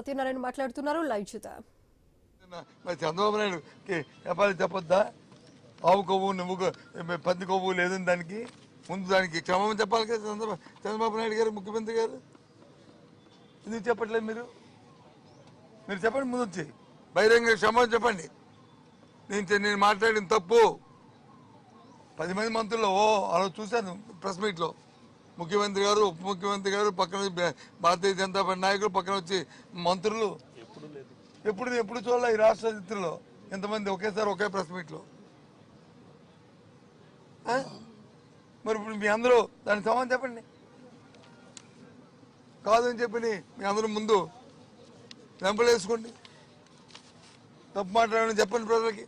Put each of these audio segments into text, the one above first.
సత్యనారాయణ మాట్లాడుతున్నారు. లైవ్ చూద్దాం. చంద్రబాబు నాయుడు చెప్పాలి చెప్పొద్దా? ఆవు కొవ్వు నువ్వు పంది కొవ్వు లేదని దానికి ముందు దానికి క్షమాపణ చెప్పాలి కదా చంద్రబాబు నాయుడు గారు, ముఖ్యమంత్రి గారు. ఎందుకు చెప్పట్లేదు మీరు చెప్పండి, ముందు వచ్చి బహిరంగ క్షమాపణ చెప్పండి. నేను మాట్లాడిన తప్పు 10 మంది మంత్రులు అలా చూశాను ప్రెస్ మీట్లో. ముఖ్యమంత్రి గారు, ఉప ముఖ్యమంత్రి గారు, పక్కన భారతీయ జనతా పార్టీ నాయకులు, పక్కన వచ్చి మంత్రులు. ఎప్పుడు చూడాలి ఈ రాష్ట్ర చరిత్రలో ఎంతమంది ఒకేసారి ఒకే ప్రెస్ మీట్లో? మరి ఇప్పుడు మీ అందరూ దానికి సమాధానం చెప్పండి. కాదని చెప్పి మీ అందరూ ముందు వెంపలేసుకోండి, తప్పు మాట్లాడని చెప్పండి ప్రజలకి.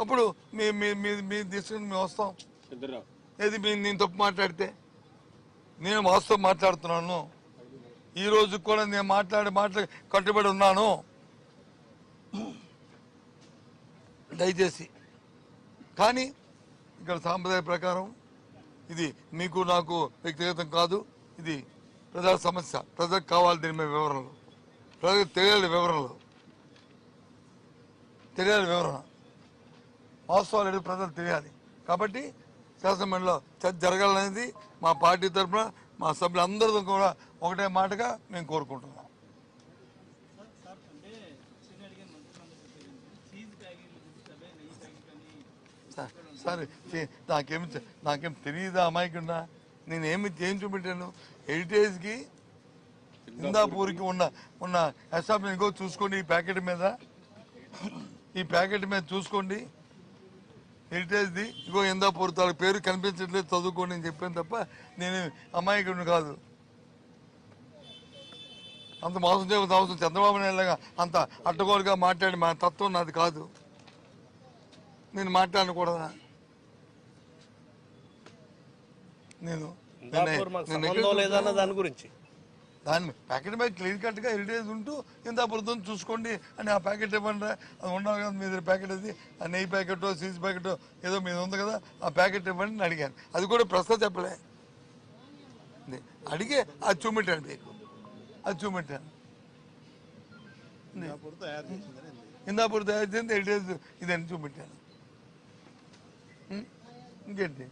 అప్పుడు మీ తీసుకుని మేము వస్తాం. ఏది నేను తప్పు మాట్లాడితే? నేను వాస్తవం మాట్లాడుతున్నాను. ఈ రోజు కూడా నేను మాట్లాడి కట్టుబడి ఉన్నాను. దయచేసి కానీ ఇక్కడ సాంప్రదాయ ప్రకారం ఇది మీకు నాకు వ్యక్తిగతం కాదు, ఇది ప్రజా సమస్య. ప్రజలకు కావాలి దీని మీద వివరణలు, ప్రజలకు తెలియాలి వివరణ వాస్తవాలు ఏంటో ప్రజలు తెలియాలి. కాబట్టి శాసనమండలిలో చర్చ జరగాలనేది మా పార్టీ తరఫున మా సభ్యులందరితో కూడా ఒకటే మాటగా మేము కోరుకుంటున్నాం. సార్ నాకేం తెలియదా అమాయకుండా? నేనేమి ఏం చూపెట్టాను? హెరిటేజ్కి ఇందాపూర్కి ఉన్న ఎస్టాబ్లిష్ ఇంకో చూసుకోండి. ఈ ప్యాకెట్ మీద చూసుకోండి, హెరిటేజ్ది ఇగో ఇందాపూర్ తాలూకు పేరు కనిపించట్లేదు, చదువుకోండి అని చెప్పాను తప్ప నేను అమాయకుడిని కాదు. అంత మోసం చేయవలసిన అవసరం చంద్రబాబు నాయుడులాగా అంత అడ్డగోలుగా మాట్లాడి మా తత్వం నాది కాదు. నేను మాట్లాడకూడదా? దాని ప్యాకెట్ మీద క్లియర్ కట్గా హెరిటేజ్ ఉంటూ ఇందాపురతో చూసుకోండి అని ఆ ప్యాకెట్ ఇవ్వండి. అది ఉండాలి కదా మీ ప్యాకెట్, అది ఆ నెయ్యి ప్యాకెట్, చీజ్ ప్యాకెట్ ఏదో మీద ఉంది కదా, ఆ ప్యాకెట్ ఇవ్వండి అని అడిగాను. అది కూడా ప్రశ్న చెప్పలే, అడిగే అది చూపెట్టాను మీకు, అది చూపెట్టాను. ఇందాపూర్ తయారు చేసింది హెరిటేజ్ ఇదని చూపెట్టాను. ఇంకేంటి?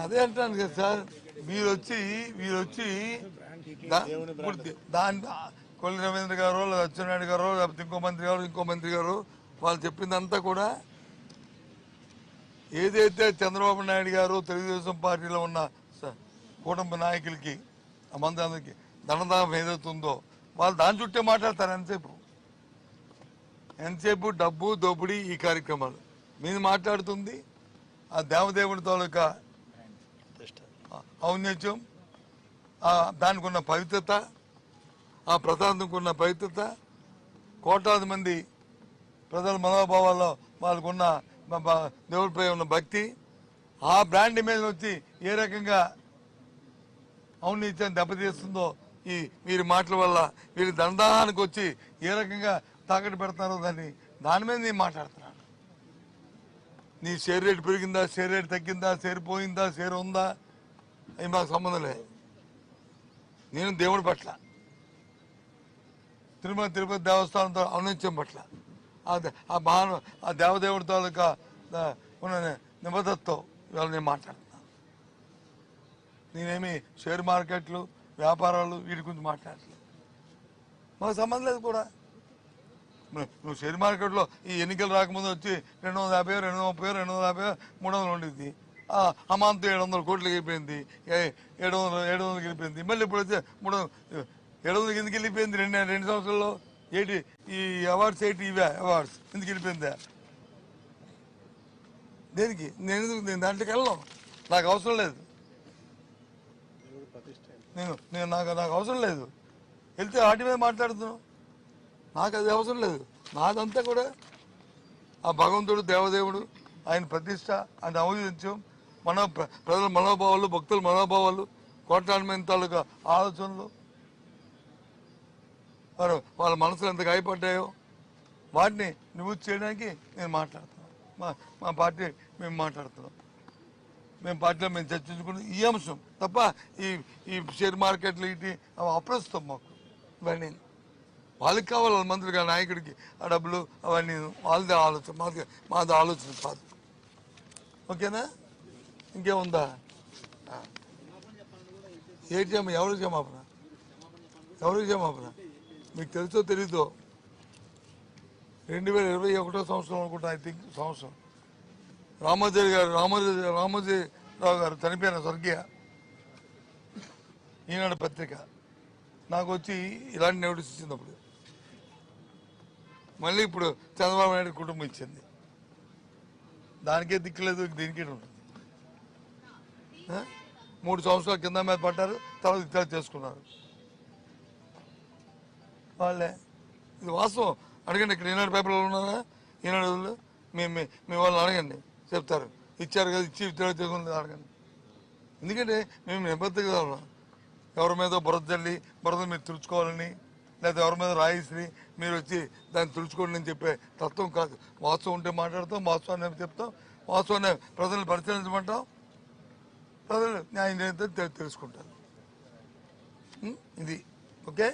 అదే అంటాను కదా సార్, మీరు వచ్చి దాని కొల్లి రవీంద్ర గారు, అచ్చెన్నాయుడు గారు, లేకపోతే ఇంకో మంత్రి గారు వాళ్ళు చెప్పిందంతా కూడా ఏదైతే చంద్రబాబు నాయుడు గారు తెలుగుదేశం పార్టీలో ఉన్న కుటుంబ నాయకులకి ఆ మంది ధనదానం ఏదైతుందో వాళ్ళు దాని చుట్టే మాట్లాడతారు. ఎంతసేపు డబ్బు దోపిడీ ఈ కార్యక్రమాలు మీరు మాట్లాడుతుంది. ఆ దేవదేవుడి తాలూకా ఔన్నత్యం, దానికి ఉన్న పవిత్రత, ఆ ప్రసాదంకు ఉన్న పవిత్రత, కోట్లాది మంది ప్రజల మనోభావాల్లో వాళ్ళకున్న దేవుడిపై ఉన్న భక్తి, ఆ బ్రాండ్ ఇమేజ్ వచ్చి ఏ రకంగా ఔన్నత్యాన్ని దెబ్బతీస్తుందో ఈ వీరి మాటల వల్ల, వీరి దందానికి వచ్చి ఏ రకంగా తాకట్టు పెడతారో దాని మీద నేను మాట్లాడుతున్నాను. నీ షేర్ రేట్ పెరిగిందా, షేర్ రేట్ తగ్గిందా, షేర్ పోయిందా, షేర్ ఉందా, అవి మాకు సంబంధం లేదు. నేను దేవుడి పట్ల, తిరుపతి దేవస్థానంతో ఔన్నత్యం పట్ల, ఆ దేవదేవుడి తాలూకా ఉన్న నిబద్ధతతో ఇవాళ నేను మాట్లాడుతున్నాను. నేనేమి షేర్ మార్కెట్లు, వ్యాపారాలు వీటి గురించి మాట్లాడలేదు, మాకు సంబంధం లేదు కూడా. నువ్వు షేర్ మార్కెట్లో ఈ ఎన్నికలు రాకముందు వచ్చి 250, 230, 250, 300 ఉండిద్ది. అమాంతం 700 కోట్లకి వెళ్ళిపోయింది, 700కి వెళ్ళిపోయింది. మళ్ళీ ఇప్పుడు వచ్చి 700కి ఎందుకు వెళ్ళిపోయింది? రెండు సంవత్సరాల్లో ఏంటి ఈ అవార్డ్స్, ఇవే అవార్డ్స్ ఎందుకు వెళ్ళిపోయిందా? దేనికి? నేను దాంట్లోకి వెళ్ళను, నాకు అవసరం లేదు. నాకు అవసరం లేదు. వెళ్తే వాటి మీద మాట్లాడుతున్నాను, నాకు అది అవసరం లేదు. నాదంతా కూడా ఆ భగవంతుడు, దేవదేవుడు, ఆయన ప్రతిష్ట, ఆయన ఔన్నత్యం, ప్రజల మనోభావాలు, భక్తుల మనోభావాలు, కోట్లాది మంది తాలూకా ఆలోచనలు, వాళ్ళ మనసులు ఎంత గాయపడ్డాయో వాటిని నివృత్తి చేయడానికి నేను మాట్లాడుతున్నాను. మా పార్టీ మేము మాట్లాడుతున్నాం. మేము పార్టీలో మేము చర్చించుకుని ఈ అంశం తప్ప ఈ ఈ షేర్ మార్కెట్లు ఇటు అవి అప్రస్తుతం మాకు ఇవన్నీ వాళ్ళకి కావాలి వాళ్ళ మంత్రులుగా నాయకుడికి ఆ డబ్బులు అవన్నీ వాళ్ళదే ఆలోచన మాది ఆలోచన కాదు. ఓకేనా? ఇంకేముందా? ఏంటి ఎవరికి క్షమాపణ? ఎవరికి క్షమాపణ? మీకు తెలుసో తెలీదో 2021 సంవత్సరం అనుకుంటా, ఐ థింక్ సంవత్సరం రామోజీరావు గారు చనిపోయిన స్వర్గీయ ఈనాడు పత్రిక నాకు వచ్చి ఇలాంటి నోటీస్ ఇచ్చినప్పుడు మళ్ళీ ఇప్పుడు చంద్రబాబు నాయుడు కుటుంబం ఇచ్చింది. దానికే దిక్కులేదు, దీనికే ఉంటుంది. 3 సంవత్సరాల కింద మీద పడ్డారు, తర్వాత ఇతర చేసుకున్నారు వాళ్ళే. ఇది వాస్తవం. అడగండి, ఇక్కడ ఈనాడు పేపర్లో ఉన్నారా? ఈనాడు మీ వాళ్ళని అడగండి, చెప్తారు. ఇచ్చారు కదా, ఇచ్చి ఇతర చేసుకుంది అడగండి. ఎందుకంటే మేము నిబద్ధంగా ఉన్నాం. ఎవరి మీద బురద జల్లి బురద మీరు తుడుచుకోవాలని, లేదా ఎవరి మీద రాయిసి మీరు వచ్చి దాన్ని తుడుచుకోండి అని చెప్పే తత్వం కాదు. వాస్తవం ఉంటే మాట్లాడతాం, వాస్తవాన్ని చెప్తాం, వాస్తవాన్ని ప్రజలను పరిశీలించమంటాం, ప్రజలు న్యాయం తెలుసుకుంటారు. ఇది ఓకే.